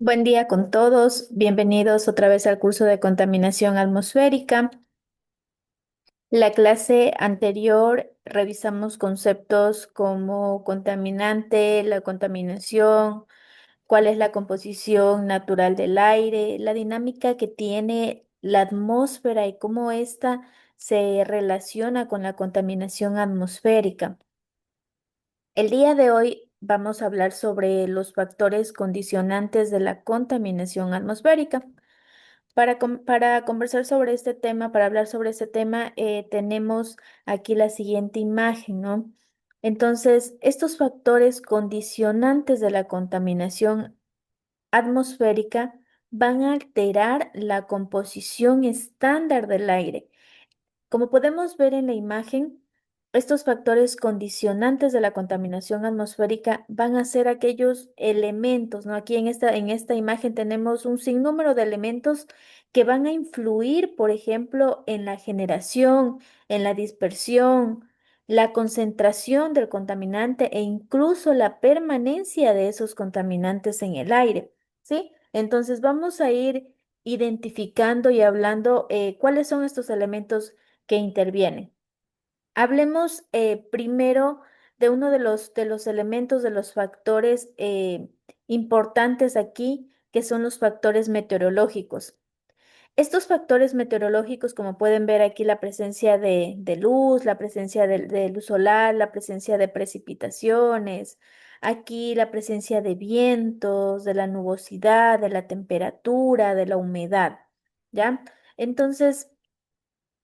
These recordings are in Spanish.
Buen día con todos. Bienvenidos otra vez al curso de contaminación atmosférica. La clase anterior revisamos conceptos como contaminante, la contaminación, cuál es la composición natural del aire, la dinámica que tiene la atmósfera y cómo ésta se relaciona con la contaminación atmosférica. El día de hoy vamos a hablar sobre los factores condicionantes de la contaminación atmosférica. Para conversar sobre este tema, para hablar sobre este tema, tenemos aquí la siguiente imagen, ¿no? Entonces, estos factores condicionantes de la contaminación atmosférica van a alterar la composición estándar del aire. Como podemos ver en la imagen, estos factores condicionantes de la contaminación atmosférica van a ser aquellos elementos, ¿no? Aquí en esta imagen tenemos un sinnúmero de elementos que van a influir, por ejemplo, en la generación, en la dispersión, la concentración del contaminante e incluso la permanencia de esos contaminantes en el aire, ¿sí? Entonces vamos a ir identificando y hablando cuáles son estos elementos que intervienen. Hablemos primero de uno de los elementos, de los factores importantes aquí, que son los factores meteorológicos. Estos factores meteorológicos, como pueden ver aquí, la presencia de luz, la presencia de luz solar, la presencia de precipitaciones, aquí la presencia de vientos, de la nubosidad, de la temperatura, de la humedad, ¿ya? Entonces,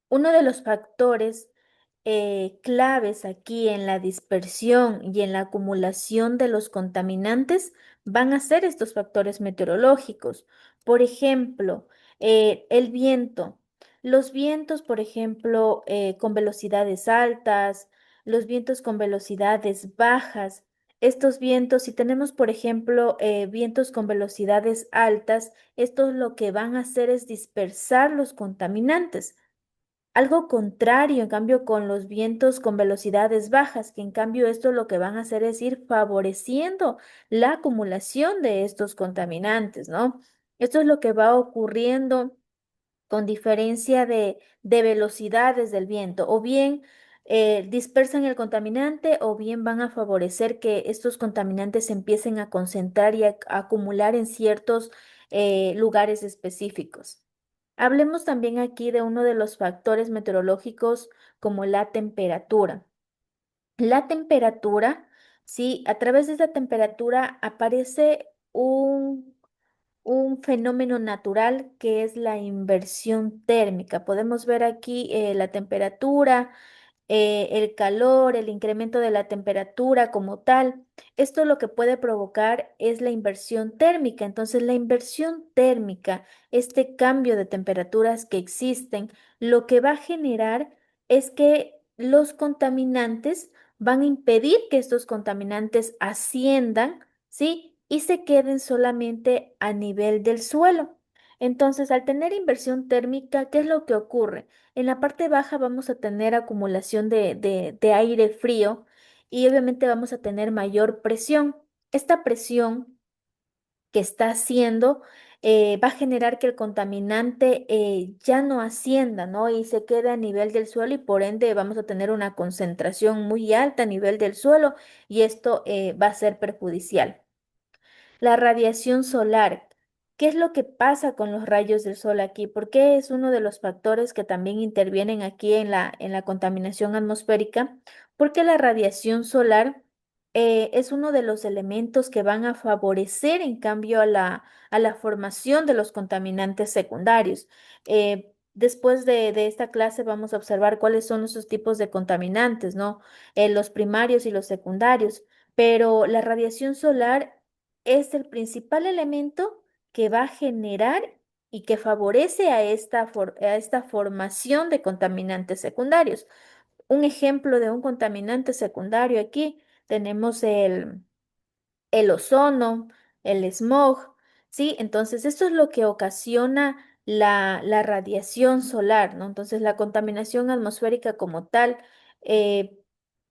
uno de los factores claves aquí en la dispersión y en la acumulación de los contaminantes van a ser estos factores meteorológicos. Por ejemplo, el viento. Los vientos, por ejemplo, con velocidades altas, los vientos con velocidades bajas. Estos vientos, si tenemos, por ejemplo, vientos con velocidades altas, estos lo que van a hacer es dispersar los contaminantes. Algo contrario, en cambio, con los vientos con velocidades bajas, que en cambio esto lo que van a hacer es ir favoreciendo la acumulación de estos contaminantes, ¿no? Esto es lo que va ocurriendo con diferencia de velocidades del viento, o bien dispersan el contaminante, o bien van a favorecer que estos contaminantes se empiecen a concentrar y a acumular en ciertos lugares específicos. Hablemos también aquí de uno de los factores meteorológicos como la temperatura. La temperatura, sí, a través de esta temperatura aparece un fenómeno natural que es la inversión térmica. Podemos ver aquí la temperatura, el calor, el incremento de la temperatura como tal. Esto lo que puede provocar es la inversión térmica. Entonces, la inversión térmica, este cambio de temperaturas que existen, lo que va a generar es que los contaminantes van a impedir que estos contaminantes asciendan, ¿sí? Y se queden solamente a nivel del suelo. Entonces, al tener inversión térmica, ¿qué es lo que ocurre? En la parte baja vamos a tener acumulación de aire frío y obviamente vamos a tener mayor presión. Esta presión que está haciendo va a generar que el contaminante ya no ascienda, ¿no? Y se quede a nivel del suelo y por ende vamos a tener una concentración muy alta a nivel del suelo y esto va a ser perjudicial. La radiación solar. ¿Qué es lo que pasa con los rayos del sol aquí? ¿Por qué es uno de los factores que también intervienen aquí en la contaminación atmosférica? Porque la radiación solar es uno de los elementos que van a favorecer, en cambio, a la formación de los contaminantes secundarios. Después de esta clase vamos a observar cuáles son esos tipos de contaminantes, ¿no? Los primarios y los secundarios. Pero la radiación solar es el principal elemento que va a generar y que favorece a esta formación de contaminantes secundarios. Un ejemplo de un contaminante secundario aquí tenemos el ozono, el smog, ¿sí? Entonces, esto es lo que ocasiona la radiación solar, ¿no? Entonces, la contaminación atmosférica como tal eh,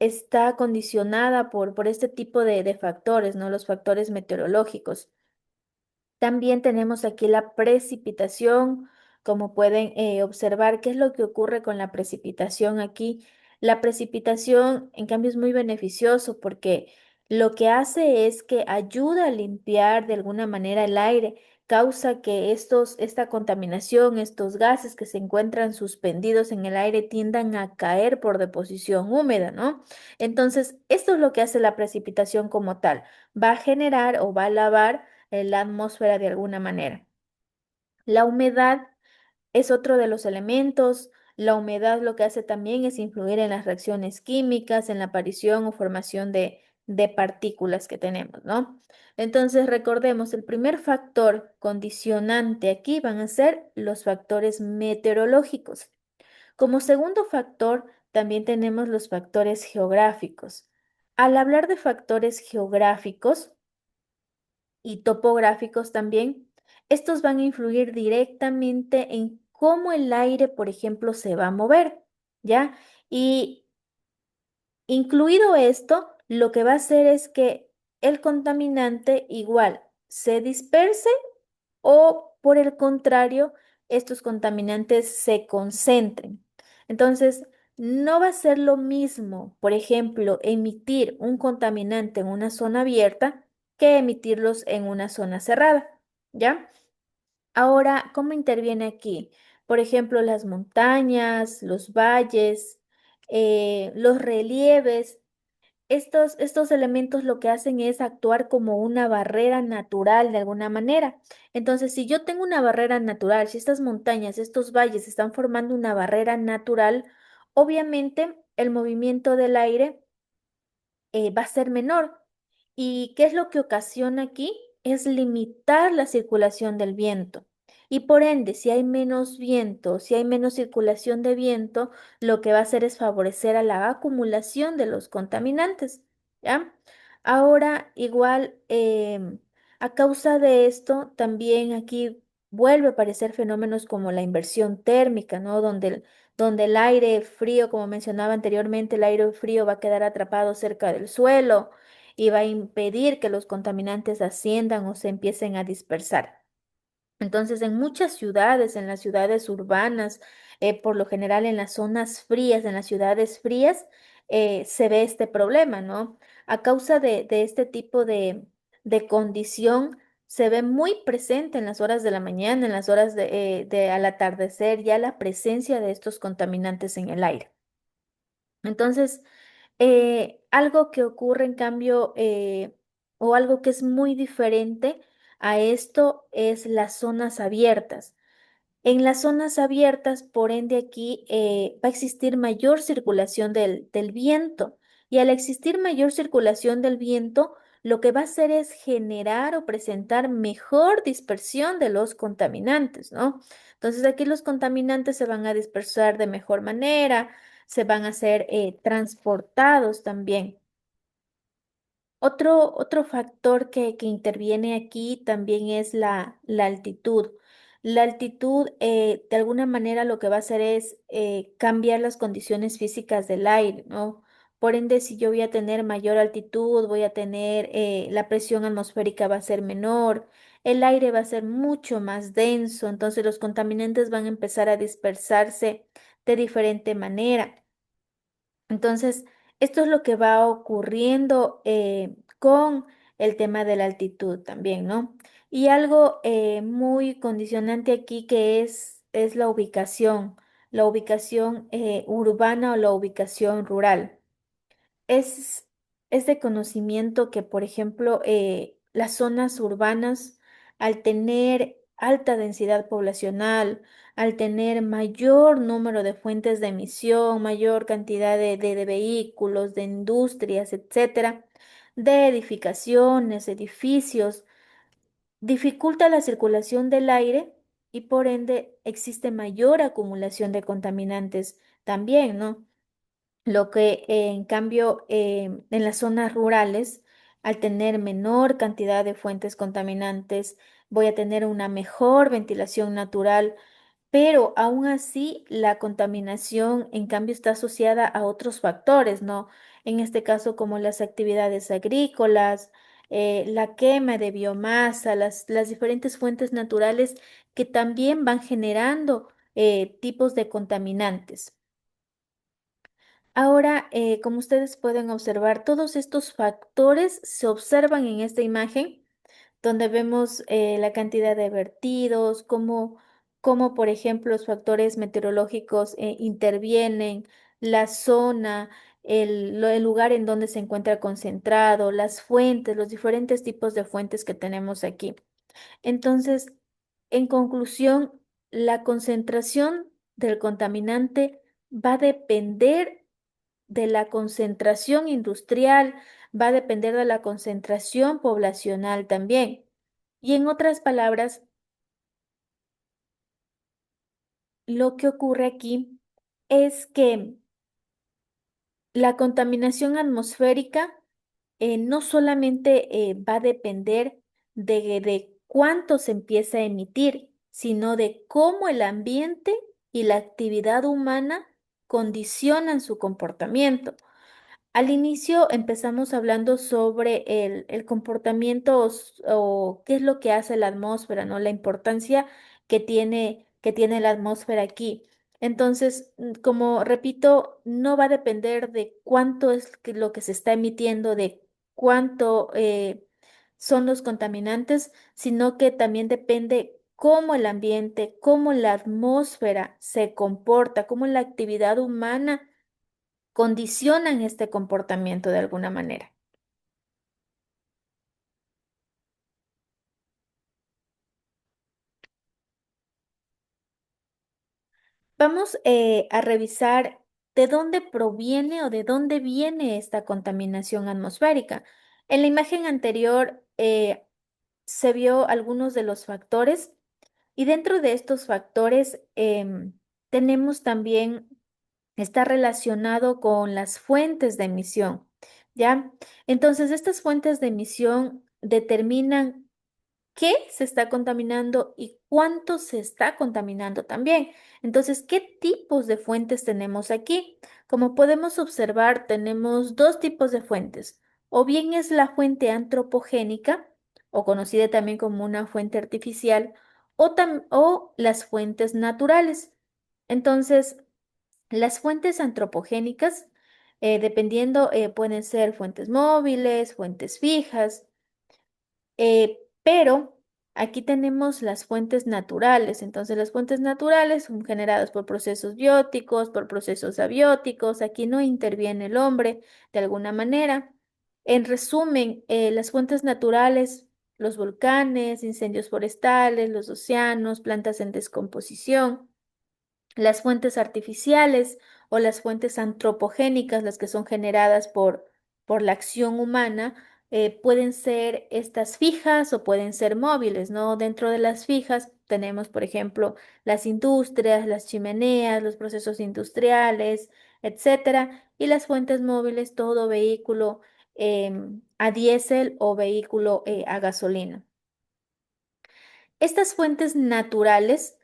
está condicionada por este tipo de factores, ¿no? Los factores meteorológicos. También tenemos aquí la precipitación, como pueden observar, ¿qué es lo que ocurre con la precipitación aquí? La precipitación, en cambio, es muy beneficioso porque lo que hace es que ayuda a limpiar de alguna manera el aire, causa que esta contaminación, estos gases que se encuentran suspendidos en el aire tiendan a caer por deposición húmeda, ¿no? Entonces, esto es lo que hace la precipitación como tal. Va a generar o va a lavar la atmósfera de alguna manera. La humedad es otro de los elementos. La humedad lo que hace también es influir en las reacciones químicas, en la aparición o formación de partículas que tenemos, ¿no? Entonces, recordemos, el primer factor condicionante aquí van a ser los factores meteorológicos. Como segundo factor, también tenemos los factores geográficos. Al hablar de factores geográficos, y topográficos también. Estos van a influir directamente en cómo el aire, por ejemplo, se va a mover, ¿ya? Y incluido esto, lo que va a hacer es que el contaminante igual se disperse o por el contrario, estos contaminantes se concentren. Entonces, no va a ser lo mismo, por ejemplo, emitir un contaminante en una zona abierta que emitirlos en una zona cerrada, ¿ya? Ahora, ¿cómo interviene aquí? Por ejemplo, las montañas, los valles, los relieves. Estos elementos lo que hacen es actuar como una barrera natural de alguna manera. Entonces, si yo tengo una barrera natural, si estas montañas, estos valles están formando una barrera natural, obviamente el movimiento del aire va a ser menor. ¿Y qué es lo que ocasiona aquí? Es limitar la circulación del viento. Y por ende, si hay menos viento, si hay menos circulación de viento, lo que va a hacer es favorecer a la acumulación de los contaminantes, ¿ya? Ahora, igual, a causa de esto, también aquí vuelve a aparecer fenómenos como la inversión térmica, ¿no? Donde el aire frío, como mencionaba anteriormente, el aire frío va a quedar atrapado cerca del suelo y va a impedir que los contaminantes asciendan o se empiecen a dispersar. Entonces, en muchas ciudades, en las ciudades urbanas, por lo general en las zonas frías, en las ciudades frías, se ve este problema, ¿no? A causa de este tipo de condición, se ve muy presente en las horas de la mañana, en las horas al atardecer, ya la presencia de estos contaminantes en el aire. Entonces, algo que ocurre en cambio, o algo que es muy diferente a esto es las zonas abiertas. En las zonas abiertas, por ende, aquí va a existir mayor circulación del viento. Y al existir mayor circulación del viento, lo que va a hacer es generar o presentar mejor dispersión de los contaminantes, ¿no? Entonces aquí los contaminantes se van a dispersar de mejor manera, se van a ser transportados también. Otro factor que interviene aquí también es la altitud. La altitud, de alguna manera, lo que va a hacer es cambiar las condiciones físicas del aire, ¿no? Por ende, si yo voy a tener mayor altitud, voy a tener, la presión atmosférica va a ser menor, el aire va a ser mucho más denso, entonces los contaminantes van a empezar a dispersarse de diferente manera. Entonces, esto es lo que va ocurriendo con el tema de la altitud también, ¿no? Y algo muy condicionante aquí que es la ubicación urbana o la ubicación rural. Es, es de conocimiento que, por ejemplo, las zonas urbanas, al tener alta densidad poblacional, al tener mayor número de fuentes de emisión, mayor cantidad de vehículos, de industrias, etcétera, de edificaciones, edificios, dificulta la circulación del aire y por ende existe mayor acumulación de contaminantes también, ¿no? Lo que en cambio en las zonas rurales, al tener menor cantidad de fuentes contaminantes, voy a tener una mejor ventilación natural, pero aún así la contaminación en cambio está asociada a otros factores, ¿no? En este caso como las actividades agrícolas, la quema de biomasa, las diferentes fuentes naturales que también van generando tipos de contaminantes. Ahora, como ustedes pueden observar, todos estos factores se observan en esta imagen, donde vemos la cantidad de vertidos, cómo, por ejemplo, los factores meteorológicos intervienen, la zona, el lugar en donde se encuentra concentrado, las fuentes, los diferentes tipos de fuentes que tenemos aquí. Entonces, en conclusión, la concentración del contaminante va a depender de la concentración industrial, va a depender de la concentración poblacional también. Y en otras palabras, lo que ocurre aquí es que la contaminación atmosférica no solamente va a depender de cuánto se empieza a emitir, sino de cómo el ambiente y la actividad humana condicionan su comportamiento. Al inicio empezamos hablando sobre el comportamiento o qué es lo que hace la atmósfera, ¿no? La importancia que tiene la atmósfera aquí. Entonces, como repito, no va a depender de cuánto es lo que se está emitiendo, de cuánto son los contaminantes, sino que también depende cómo el ambiente, cómo la atmósfera se comporta, cómo la actividad humana condicionan este comportamiento de alguna manera. Vamos a revisar de dónde proviene o de dónde viene esta contaminación atmosférica. En la imagen anterior se vio algunos de los factores y dentro de estos factores tenemos también, está relacionado con las fuentes de emisión, ¿ya? Entonces, estas fuentes de emisión determinan qué se está contaminando y cuánto se está contaminando también. Entonces, ¿qué tipos de fuentes tenemos aquí? Como podemos observar, tenemos dos tipos de fuentes. O bien es la fuente antropogénica, o conocida también como una fuente artificial, o las fuentes naturales. Entonces, las fuentes antropogénicas, dependiendo, pueden ser fuentes móviles, fuentes fijas. Pero aquí tenemos las fuentes naturales. Entonces, las fuentes naturales son generadas por procesos bióticos, por procesos abióticos. Aquí no interviene el hombre de alguna manera. En resumen, las fuentes naturales, los volcanes, incendios forestales, los océanos, plantas en descomposición. Las fuentes artificiales o las fuentes antropogénicas, las que son generadas por la acción humana, pueden ser estas fijas o pueden ser móviles, ¿no? Dentro de las fijas tenemos, por ejemplo, las industrias, las chimeneas, los procesos industriales, etcétera, y las fuentes móviles, todo vehículo a diésel o vehículo a gasolina. Estas fuentes naturales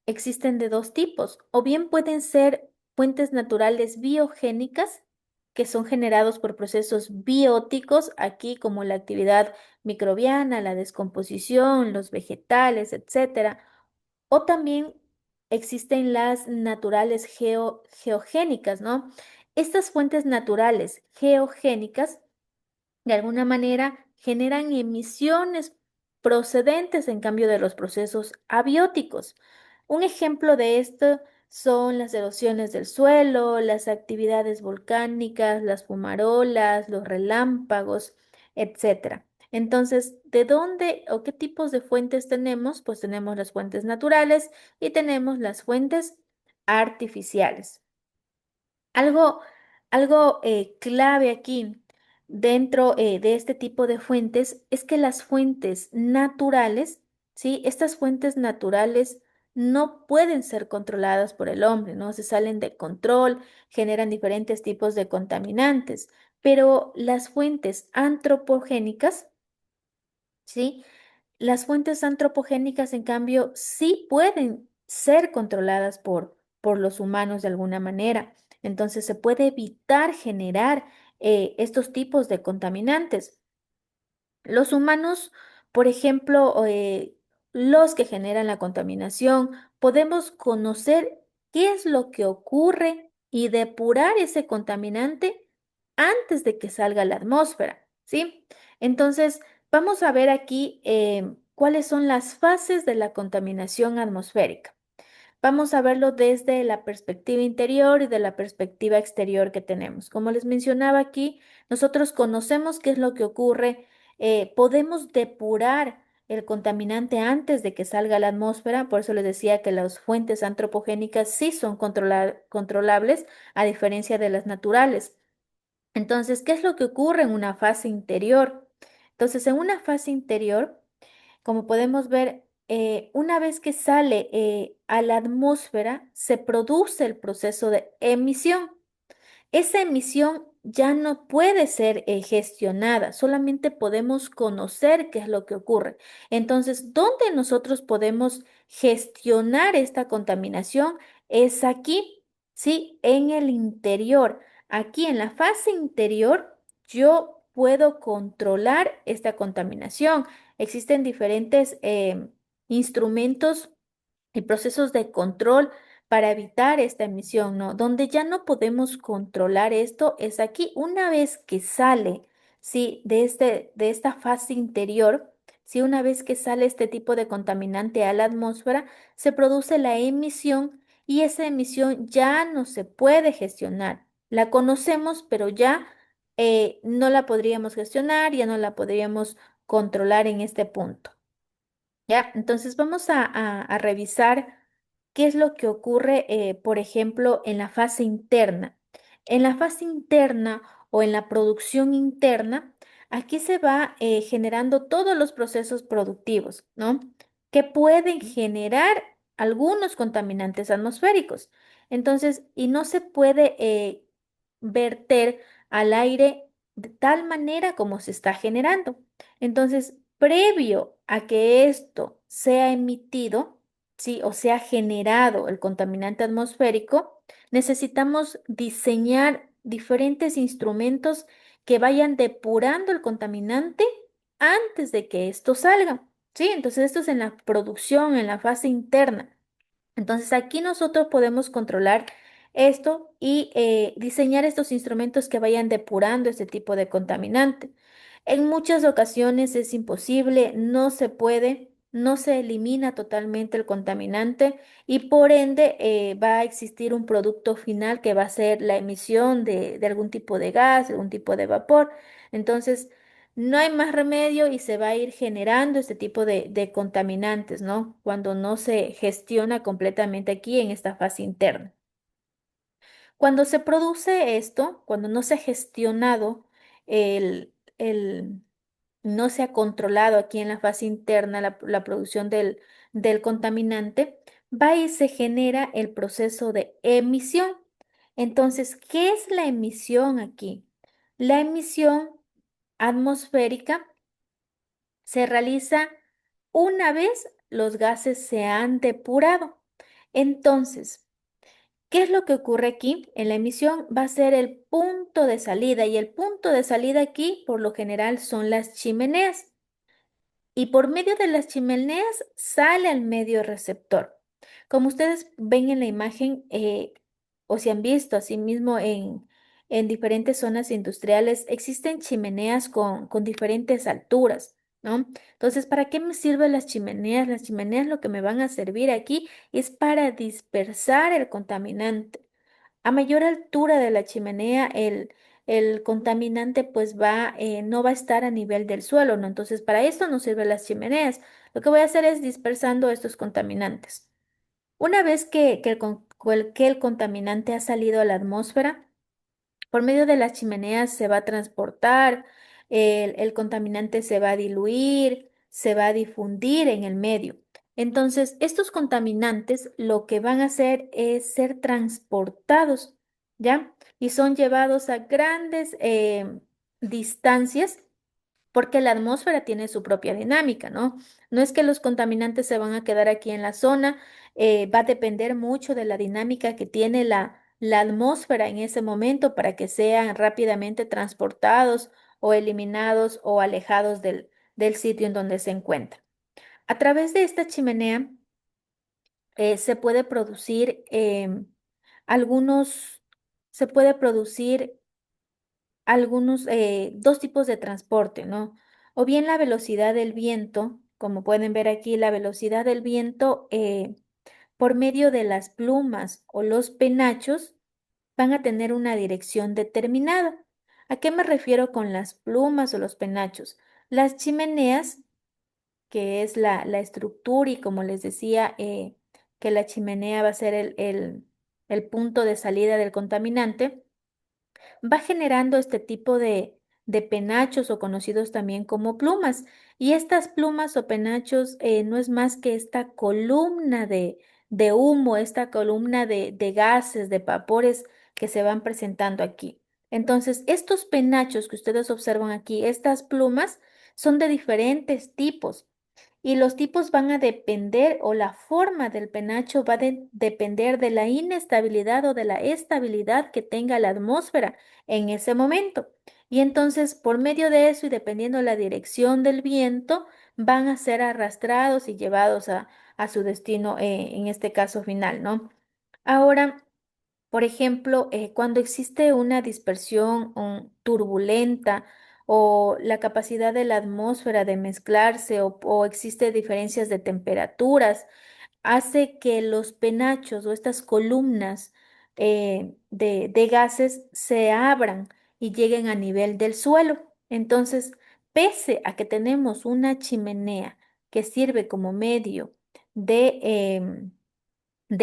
existen de dos tipos, o bien pueden ser fuentes naturales biogénicas, que son generados por procesos bióticos, aquí como la actividad microbiana, la descomposición, los vegetales, etcétera, o también existen las naturales geogénicas, ¿no? Estas fuentes naturales geogénicas de alguna manera generan emisiones procedentes en cambio de los procesos abióticos. Un ejemplo de esto son las erosiones del suelo, las actividades volcánicas, las fumarolas, los relámpagos, etcétera. Entonces, ¿de dónde o qué tipos de fuentes tenemos? Pues tenemos las fuentes naturales y tenemos las fuentes artificiales. Algo, algo clave aquí dentro de este tipo de fuentes es que las fuentes naturales, ¿sí? Estas fuentes naturales no pueden ser controladas por el hombre, ¿no? Se salen de control, generan diferentes tipos de contaminantes, pero las fuentes antropogénicas, ¿sí? Las fuentes antropogénicas, en cambio, sí pueden ser controladas por los humanos de alguna manera. Entonces, se puede evitar generar estos tipos de contaminantes. Los humanos, por ejemplo, los que generan la contaminación, podemos conocer qué es lo que ocurre y depurar ese contaminante antes de que salga a la atmósfera, ¿sí? Entonces, vamos a ver aquí cuáles son las fases de la contaminación atmosférica. Vamos a verlo desde la perspectiva interior y de la perspectiva exterior que tenemos. Como les mencionaba aquí, nosotros conocemos qué es lo que ocurre, podemos depurar el contaminante antes de que salga a la atmósfera, por eso les decía que las fuentes antropogénicas sí son controlables, a diferencia de las naturales. Entonces, ¿qué es lo que ocurre en una fase interior? Entonces, en una fase interior, como podemos ver, una vez que sale a la atmósfera, se produce el proceso de emisión. Esa emisión ya no puede ser gestionada, solamente podemos conocer qué es lo que ocurre. Entonces, ¿dónde nosotros podemos gestionar esta contaminación? Es aquí, ¿sí? En el interior. Aquí en la fase interior, yo puedo controlar esta contaminación. Existen diferentes instrumentos y procesos de control para evitar esta emisión, ¿no? Donde ya no podemos controlar esto es aquí, una vez que sale, ¿sí? De esta fase interior, ¿sí? Una vez que sale este tipo de contaminante a la atmósfera, se produce la emisión y esa emisión ya no se puede gestionar. La conocemos, pero ya no la podríamos gestionar, ya no la podríamos controlar en este punto. ¿Ya? Entonces vamos a revisar qué es lo que ocurre, por ejemplo, en la fase interna. En la fase interna o en la producción interna, aquí se va generando todos los procesos productivos, ¿no? Que pueden generar algunos contaminantes atmosféricos. Entonces, y no se puede verter al aire de tal manera como se está generando. Entonces, previo a que esto sea emitido, ¿sí? O sea generado el contaminante atmosférico, necesitamos diseñar diferentes instrumentos que vayan depurando el contaminante antes de que esto salga, ¿sí? Entonces, esto es en la producción, en la fase interna. Entonces aquí nosotros podemos controlar esto y diseñar estos instrumentos que vayan depurando este tipo de contaminante. En muchas ocasiones es imposible, no se puede, no se elimina totalmente el contaminante y por ende va a existir un producto final que va a ser la emisión de algún tipo de gas, algún tipo de vapor. Entonces, no hay más remedio y se va a ir generando este tipo de contaminantes, ¿no? Cuando no se gestiona completamente aquí en esta fase interna. Cuando se produce esto, cuando no se ha gestionado el no se ha controlado aquí en la fase interna la producción del contaminante, va y se genera el proceso de emisión. Entonces, ¿qué es la emisión aquí? La emisión atmosférica se realiza una vez los gases se han depurado. Entonces, ¿qué es lo que ocurre aquí? En la emisión va a ser el punto de salida y el punto de salida aquí por lo general son las chimeneas y por medio de las chimeneas sale al medio receptor. Como ustedes ven en la imagen, o si han visto asimismo en diferentes zonas industriales, existen chimeneas con diferentes alturas, ¿no? Entonces, ¿para qué me sirven las chimeneas? Las chimeneas lo que me van a servir aquí es para dispersar el contaminante. A mayor altura de la chimenea, el contaminante pues no va a estar a nivel del suelo, ¿no? Entonces, para esto nos sirven las chimeneas. Lo que voy a hacer es dispersando estos contaminantes. Una vez que el contaminante ha salido a la atmósfera, por medio de las chimeneas se va a transportar, el contaminante se va a diluir, se va a difundir en el medio. Entonces, estos contaminantes lo que van a hacer es ser transportados, ¿ya? Y son llevados a grandes distancias porque la atmósfera tiene su propia dinámica, ¿no? No es que los contaminantes se van a quedar aquí en la zona, va a depender mucho de la dinámica que tiene la atmósfera en ese momento para que sean rápidamente transportados o eliminados o alejados del sitio en donde se encuentra. A través de esta chimenea se puede producir algunos, se puede producir algunos, dos tipos de transporte, ¿no? O bien la velocidad del viento, como pueden ver aquí, la velocidad del viento por medio de las plumas o los penachos van a tener una dirección determinada. ¿A qué me refiero con las plumas o los penachos? Las chimeneas, que es la estructura y como les decía, que la chimenea va a ser el punto de salida del contaminante, va generando este tipo de penachos o conocidos también como plumas. Y estas plumas o penachos no es más que esta columna de humo, esta columna de gases, de vapores que se van presentando aquí. Entonces, estos penachos que ustedes observan aquí, estas plumas, son de diferentes tipos. Y los tipos van a depender o la forma del penacho va a depender de la inestabilidad o de la estabilidad que tenga la atmósfera en ese momento. Y entonces, por medio de eso y dependiendo la dirección del viento, van a ser arrastrados y llevados a su destino, en este caso final, ¿no? Ahora, por ejemplo, cuando existe una dispersión turbulenta o la capacidad de la atmósfera de mezclarse o existe diferencias de temperaturas, hace que los penachos o estas columnas de gases se abran y lleguen a nivel del suelo. Entonces, pese a que tenemos una chimenea que sirve como medio de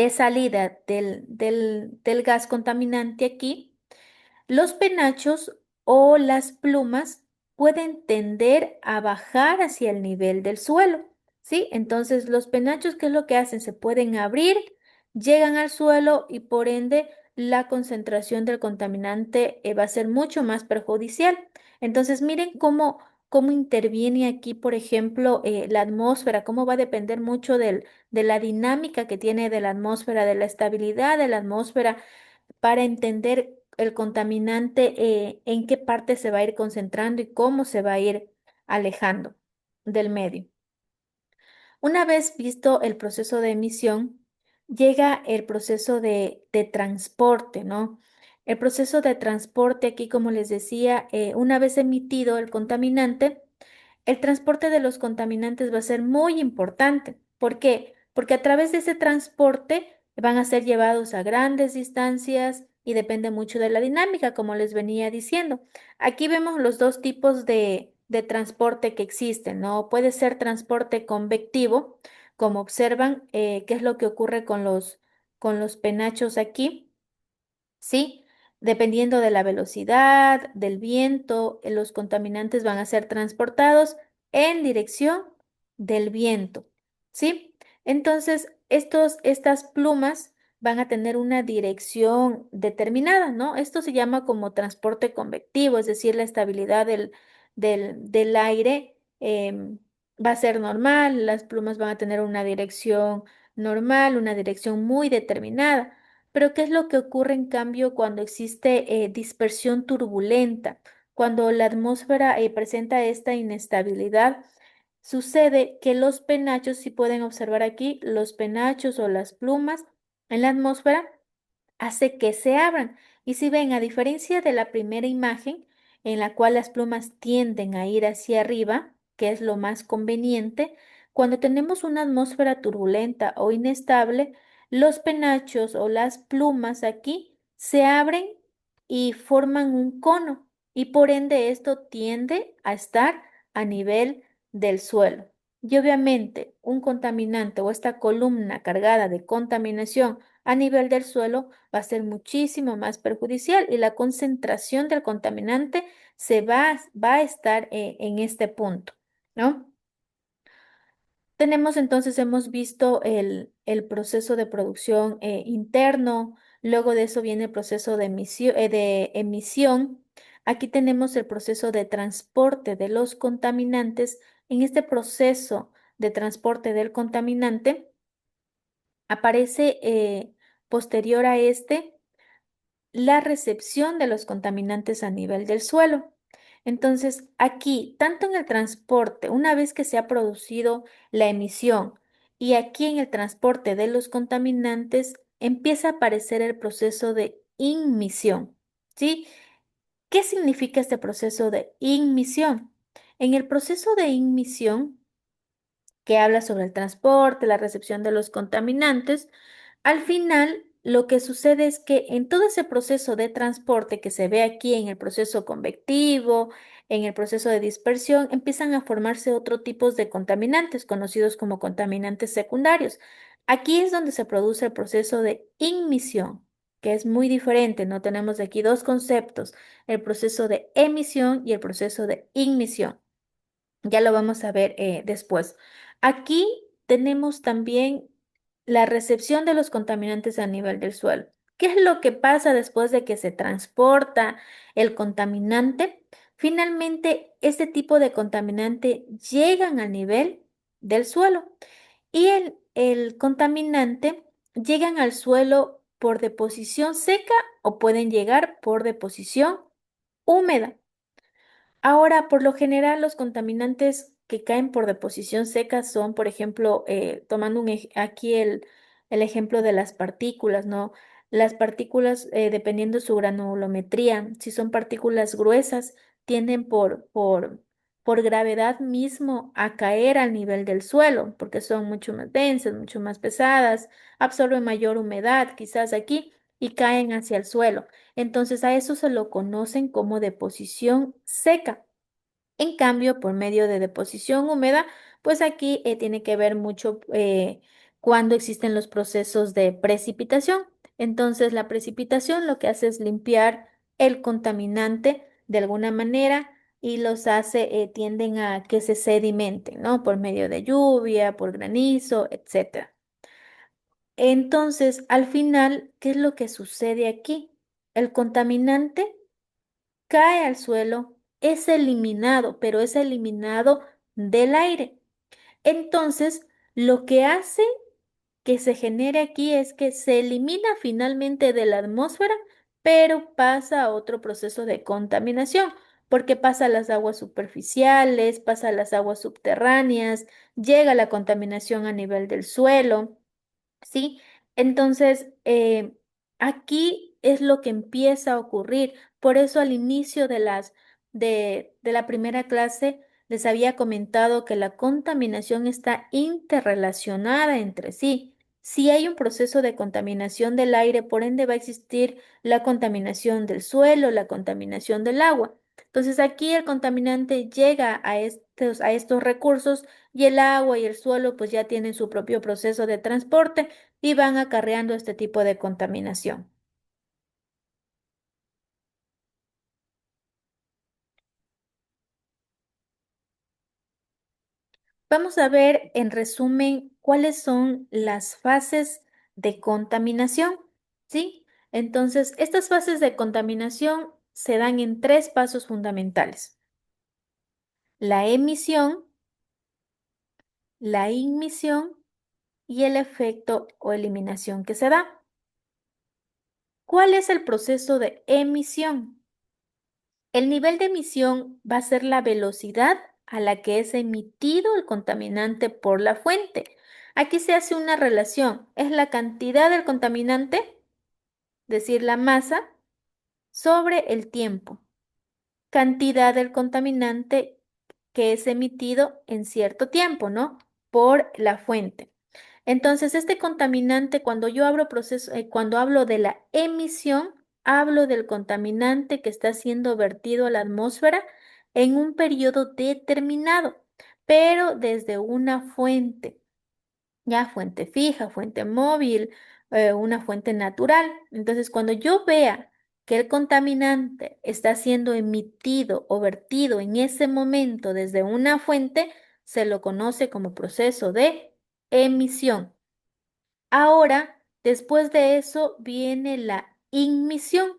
salida del gas contaminante aquí, los penachos o las plumas pueden tender a bajar hacia el nivel del suelo, ¿sí? Entonces, los penachos, ¿qué es lo que hacen? Se pueden abrir, llegan al suelo y por ende la concentración del contaminante va a ser mucho más perjudicial. Entonces, miren cómo interviene aquí, por ejemplo, la atmósfera, cómo va a depender mucho de la dinámica que tiene de la atmósfera, de la estabilidad de la atmósfera para entender el contaminante, en qué parte se va a ir concentrando y cómo se va a ir alejando del medio. Una vez visto el proceso de emisión, llega el proceso de transporte, ¿no? El proceso de transporte aquí, como les decía, una vez emitido el contaminante, el transporte de los contaminantes va a ser muy importante. ¿Por qué? Porque a través de ese transporte van a ser llevados a grandes distancias y depende mucho de la dinámica, como les venía diciendo. Aquí vemos los dos tipos de transporte que existen, ¿no? Puede ser transporte convectivo, como observan, qué es lo que ocurre con los penachos aquí. ¿Sí? Dependiendo de la velocidad, del viento, los contaminantes van a ser transportados en dirección del viento, ¿sí? Entonces, estas plumas van a tener una dirección determinada, ¿no? Esto se llama como transporte convectivo, es decir, la estabilidad del aire va a ser normal, las plumas van a tener una dirección normal, una dirección muy determinada. Pero ¿qué es lo que ocurre en cambio cuando existe dispersión turbulenta? Cuando la atmósfera presenta esta inestabilidad, sucede que los penachos, si pueden observar aquí, los penachos o las plumas en la atmósfera hace que se abran. Y si ven, a diferencia de la primera imagen, en la cual las plumas tienden a ir hacia arriba, que es lo más conveniente, cuando tenemos una atmósfera turbulenta o inestable, los penachos o las plumas aquí se abren y forman un cono y por ende esto tiende a estar a nivel del suelo. Y obviamente un contaminante o esta columna cargada de contaminación a nivel del suelo va a ser muchísimo más perjudicial y la concentración del contaminante va a estar en este punto, ¿no? Hemos visto el proceso de producción interno, luego de eso viene el proceso de emisión. Aquí tenemos el proceso de transporte de los contaminantes. En este proceso de transporte del contaminante aparece posterior a este la recepción de los contaminantes a nivel del suelo. Entonces, aquí, tanto en el transporte, una vez que se ha producido la emisión, y aquí en el transporte de los contaminantes, empieza a aparecer el proceso de inmisión, ¿sí? ¿Qué significa este proceso de inmisión? En el proceso de inmisión, que habla sobre el transporte, la recepción de los contaminantes, al final lo que sucede es que en todo ese proceso de transporte que se ve aquí en el proceso convectivo, en el proceso de dispersión, empiezan a formarse otros tipos de contaminantes, conocidos como contaminantes secundarios. Aquí es donde se produce el proceso de ignición, que es muy diferente, ¿no? Tenemos aquí dos conceptos, el proceso de emisión y el proceso de ignición. Ya lo vamos a ver después. Aquí tenemos también la recepción de los contaminantes a nivel del suelo. ¿Qué es lo que pasa después de que se transporta el contaminante? Finalmente, este tipo de contaminante llegan al nivel del suelo y el contaminante llegan al suelo por deposición seca o pueden llegar por deposición húmeda. Ahora, por lo general, los contaminantes que caen por deposición seca son, por ejemplo, tomando aquí el ejemplo de las partículas, ¿no? Las partículas, dependiendo su granulometría, si son partículas gruesas, tienden por gravedad mismo a caer al nivel del suelo, porque son mucho más densas, mucho más pesadas, absorben mayor humedad, quizás aquí, y caen hacia el suelo. Entonces a eso se lo conocen como deposición seca. En cambio, por medio de deposición húmeda, pues aquí tiene que ver mucho cuando existen los procesos de precipitación. Entonces, la precipitación lo que hace es limpiar el contaminante de alguna manera y los hace, tienden a que se sedimenten, ¿no? Por medio de lluvia, por granizo, etcétera. Entonces, al final, ¿qué es lo que sucede aquí? El contaminante cae al suelo, es eliminado, pero es eliminado del aire. Entonces, lo que hace que se genere aquí es que se elimina finalmente de la atmósfera, pero pasa a otro proceso de contaminación, porque pasa a las aguas superficiales, pasa a las aguas subterráneas, llega la contaminación a nivel del suelo. ¿Sí? Entonces, aquí es lo que empieza a ocurrir. Por eso al inicio de la primera clase les había comentado que la contaminación está interrelacionada entre sí. Si hay un proceso de contaminación del aire, por ende va a existir la contaminación del suelo, la contaminación del agua. Entonces aquí el contaminante llega a estos recursos y el agua y el suelo pues ya tienen su propio proceso de transporte y van acarreando este tipo de contaminación. Vamos a ver en resumen cuáles son las fases de contaminación, ¿sí? Entonces, estas fases de contaminación se dan en tres pasos fundamentales: la emisión, la ignición y el efecto o eliminación que se da. ¿Cuál es el proceso de emisión? El nivel de emisión va a ser la velocidad a la que es emitido el contaminante por la fuente. Aquí se hace una relación, es la cantidad del contaminante, es decir, la masa, sobre el tiempo. Cantidad del contaminante que es emitido en cierto tiempo, ¿no? Por la fuente. Entonces, este contaminante, cuando yo hablo cuando hablo de la emisión, hablo del contaminante que está siendo vertido a la atmósfera en un periodo determinado, pero desde una fuente, ya fuente fija, fuente móvil, una fuente natural. Entonces, cuando yo vea que el contaminante está siendo emitido o vertido en ese momento desde una fuente, se lo conoce como proceso de emisión. Ahora, después de eso, viene la ignición.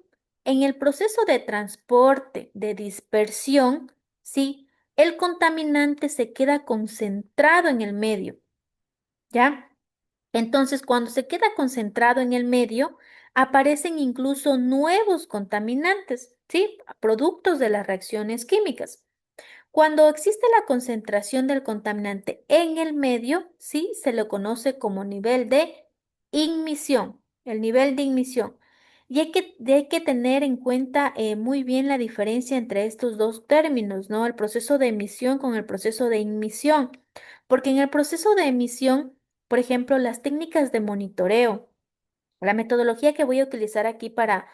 En el proceso de transporte, de dispersión, sí, el contaminante se queda concentrado en el medio, ¿ya? Entonces, cuando se queda concentrado en el medio, aparecen incluso nuevos contaminantes. ¿sí? Productos de las reacciones químicas. Cuando existe la concentración del contaminante en el medio, sí, se lo conoce como nivel de ignición, el nivel de ignición. Y hay que tener en cuenta muy bien la diferencia entre estos dos términos, ¿no? El proceso de emisión con el proceso de ignición. Porque en el proceso de emisión, por ejemplo, las técnicas de monitoreo, la metodología que voy a utilizar aquí para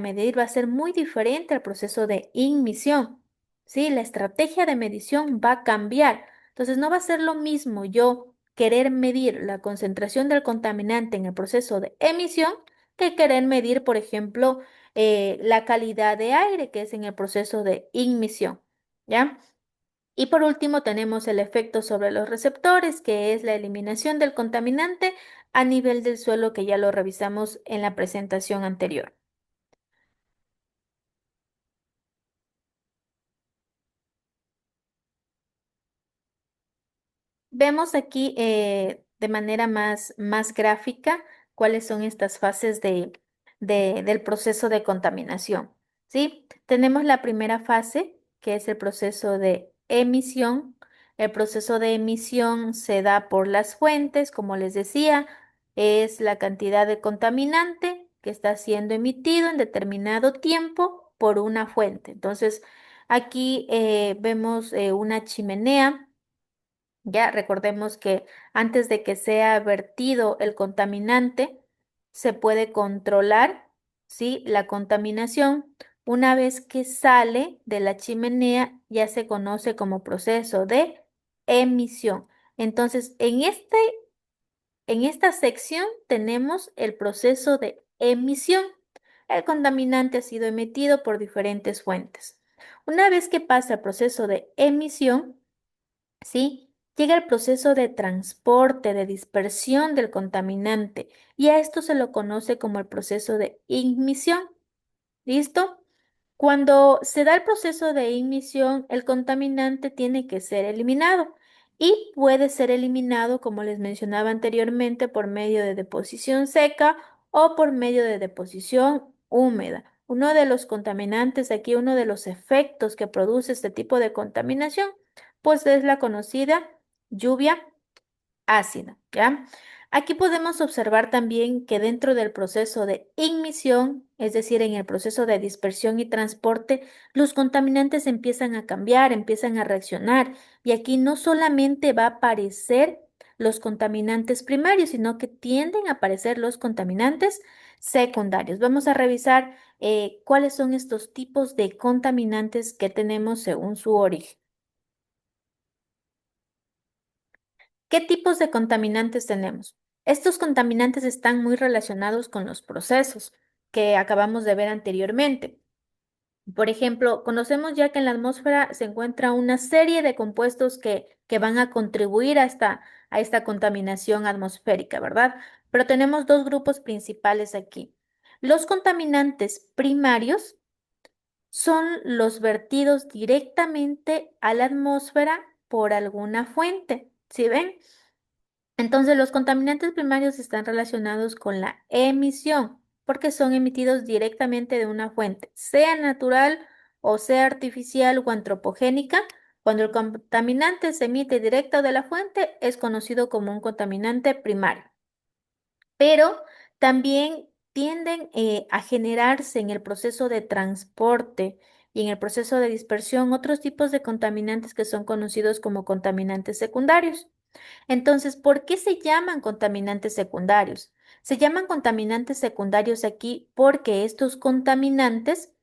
medir va a ser muy diferente al proceso de ignición. ¿Sí? La estrategia de medición va a cambiar. Entonces, no va a ser lo mismo yo querer medir la concentración del contaminante en el proceso de emisión que querer medir, por ejemplo, la calidad de aire, que es en el proceso de ignición. ¿Ya? Y por último, tenemos el efecto sobre los receptores, que es la eliminación del contaminante a nivel del suelo, que ya lo revisamos en la presentación anterior. Vemos aquí de manera más gráfica cuáles son estas fases del proceso de contaminación. ¿Sí? Tenemos la primera fase, que es el proceso de emisión. El proceso de emisión se da por las fuentes, como les decía, es la cantidad de contaminante que está siendo emitido en determinado tiempo por una fuente. Entonces, aquí vemos una chimenea. Ya recordemos que antes de que sea vertido el contaminante, se puede controlar, ¿sí? La contaminación. Una vez que sale de la chimenea, ya se conoce como proceso de emisión. Entonces, en esta sección tenemos el proceso de emisión. El contaminante ha sido emitido por diferentes fuentes. Una vez que pasa el proceso de emisión, ¿sí? Llega el proceso de transporte, de dispersión del contaminante, y a esto se lo conoce como el proceso de ignición. ¿Listo? Cuando se da el proceso de ignición, el contaminante tiene que ser eliminado y puede ser eliminado, como les mencionaba anteriormente, por medio de deposición seca o por medio de deposición húmeda. Uno de los contaminantes aquí, uno de los efectos que produce este tipo de contaminación, pues es la conocida lluvia ácida, ¿ya? Aquí podemos observar también que dentro del proceso de ignición, es decir, en el proceso de dispersión y transporte, los contaminantes empiezan a cambiar, empiezan a reaccionar, y aquí no solamente va a aparecer los contaminantes primarios, sino que tienden a aparecer los contaminantes secundarios. Vamos a revisar cuáles son estos tipos de contaminantes que tenemos según su origen. ¿Qué tipos de contaminantes tenemos? Estos contaminantes están muy relacionados con los procesos que acabamos de ver anteriormente. Por ejemplo, conocemos ya que en la atmósfera se encuentra una serie de compuestos que van a contribuir a esta contaminación atmosférica, ¿verdad? Pero tenemos dos grupos principales aquí. Los contaminantes primarios son los vertidos directamente a la atmósfera por alguna fuente. ¿Sí ven? Entonces, los contaminantes primarios están relacionados con la emisión, porque son emitidos directamente de una fuente, sea natural o sea artificial o antropogénica. Cuando el contaminante se emite directo de la fuente, es conocido como un contaminante primario. Pero también tienden a generarse en el proceso de transporte y en el proceso de dispersión otros tipos de contaminantes que son conocidos como contaminantes secundarios. Entonces, ¿por qué se llaman contaminantes secundarios? Se llaman contaminantes secundarios aquí porque estos contaminantes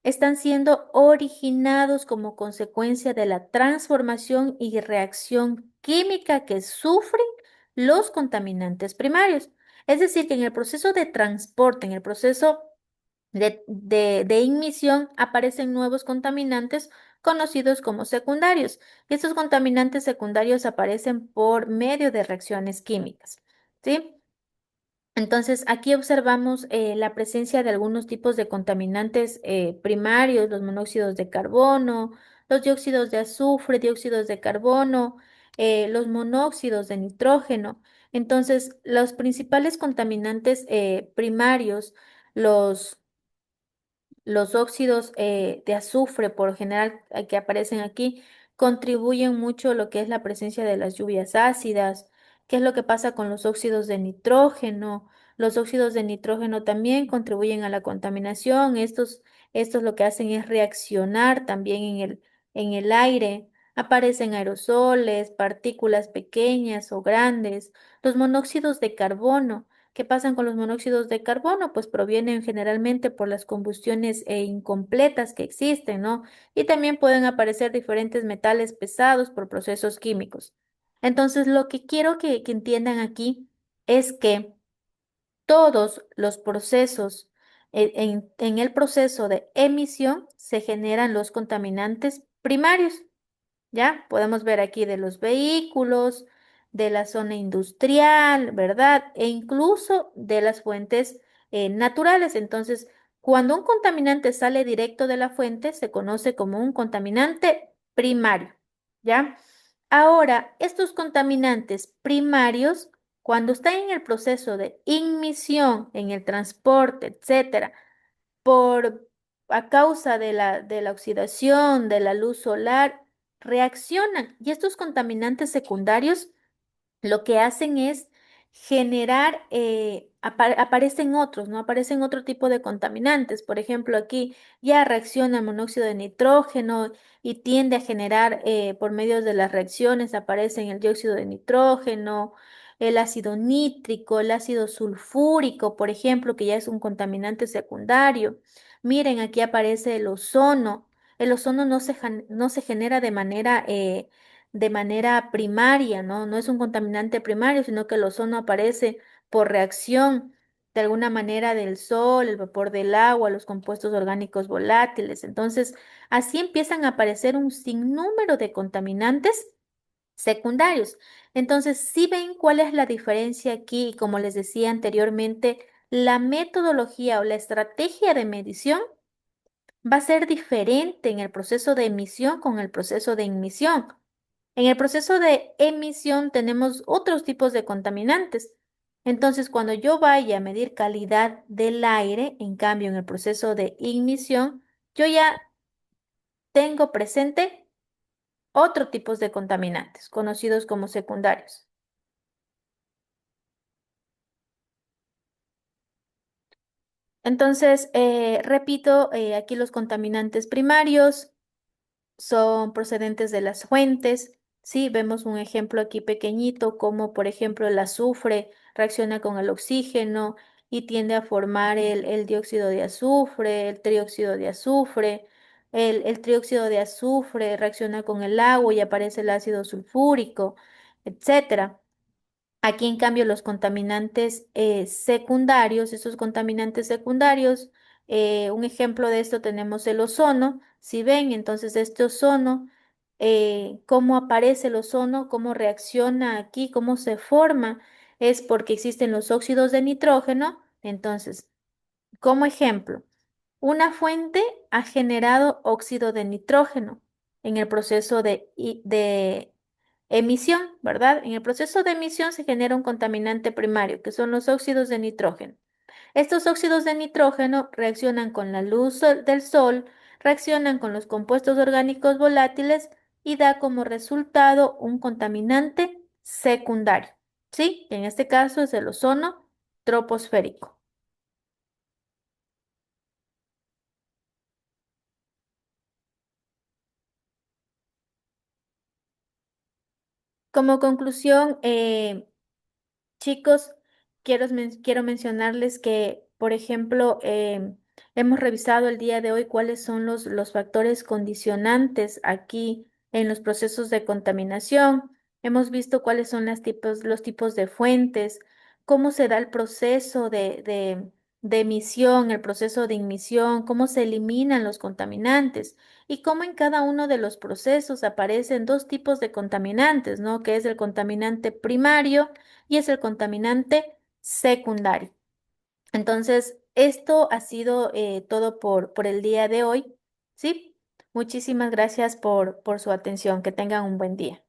están siendo originados como consecuencia de la transformación y reacción química que sufren los contaminantes primarios. Es decir, que en el proceso de transporte, en el proceso de ignición, aparecen nuevos contaminantes conocidos como secundarios. Y estos contaminantes secundarios aparecen por medio de reacciones químicas. ¿Sí? Entonces, aquí observamos la presencia de algunos tipos de contaminantes primarios, los monóxidos de carbono, los dióxidos de azufre, dióxidos de carbono, los monóxidos de nitrógeno. Entonces, los principales contaminantes primarios, los los óxidos de azufre, por lo general, que aparecen aquí, contribuyen mucho a lo que es la presencia de las lluvias ácidas. ¿Qué es lo que pasa con los óxidos de nitrógeno? Los óxidos de nitrógeno también contribuyen a la contaminación. Estos lo que hacen es reaccionar también en el aire. Aparecen aerosoles, partículas pequeñas o grandes. Los monóxidos de carbono. ¿Qué pasan con los monóxidos de carbono? Pues provienen generalmente por las combustiones incompletas que existen, ¿no? Y también pueden aparecer diferentes metales pesados por procesos químicos. Entonces, lo que quiero que entiendan aquí es que todos los procesos, en el proceso de emisión se generan los contaminantes primarios. ¿Ya? Podemos ver aquí de los vehículos, de la zona industrial, ¿verdad? E incluso de las fuentes naturales. Entonces, cuando un contaminante sale directo de la fuente, se conoce como un contaminante primario, ¿ya? Ahora, estos contaminantes primarios, cuando están en el proceso de ignición, en el transporte, etcétera, por a causa de la oxidación, de la luz solar, reaccionan. Y estos contaminantes secundarios lo que hacen es generar, aparecen otros, ¿no? Aparecen otro tipo de contaminantes. Por ejemplo, aquí ya reacciona el monóxido de nitrógeno y tiende a generar, por medio de las reacciones, aparecen el dióxido de nitrógeno, el ácido nítrico, el ácido sulfúrico, por ejemplo, que ya es un contaminante secundario. Miren, aquí aparece el ozono. El ozono no se genera de manera primaria, ¿no? No es un contaminante primario, sino que el ozono aparece por reacción de alguna manera del sol, el vapor del agua, los compuestos orgánicos volátiles. Entonces, así empiezan a aparecer un sinnúmero de contaminantes secundarios. Entonces, si ven cuál es la diferencia aquí, y como les decía anteriormente, la metodología o la estrategia de medición va a ser diferente en el proceso de emisión con el proceso de ignición. En el proceso de emisión tenemos otros tipos de contaminantes. Entonces, cuando yo vaya a medir calidad del aire, en cambio, en el proceso de ignición, yo ya tengo presente otros tipos de contaminantes, conocidos como secundarios. Entonces, repito, aquí los contaminantes primarios son procedentes de las fuentes. Sí, vemos un ejemplo aquí pequeñito, como por ejemplo el azufre reacciona con el oxígeno y tiende a formar el dióxido de azufre, el trióxido de azufre. El trióxido de azufre reacciona con el agua y aparece el ácido sulfúrico, etcétera. Aquí, en cambio, los contaminantes secundarios, esos contaminantes secundarios, un ejemplo de esto tenemos el ozono. Si ven, entonces este ozono, cómo aparece el ozono, cómo reacciona aquí, cómo se forma, es porque existen los óxidos de nitrógeno. Entonces, como ejemplo, una fuente ha generado óxido de nitrógeno en el proceso de emisión, ¿verdad? En el proceso de emisión se genera un contaminante primario, que son los óxidos de nitrógeno. Estos óxidos de nitrógeno reaccionan con la luz del sol, reaccionan con los compuestos orgánicos volátiles y da como resultado un contaminante secundario, ¿sí? En este caso es el ozono troposférico. Como conclusión, chicos, quiero mencionarles que, por ejemplo, hemos revisado el día de hoy cuáles son los factores condicionantes aquí en los procesos de contaminación. Hemos visto cuáles son los tipos de fuentes, cómo se da el proceso de emisión, el proceso de ignición, cómo se eliminan los contaminantes y cómo en cada uno de los procesos aparecen dos tipos de contaminantes, ¿no? Que es el contaminante primario y es el contaminante secundario. Entonces, esto ha sido todo por el día de hoy, ¿sí? Muchísimas gracias por su atención. Que tengan un buen día.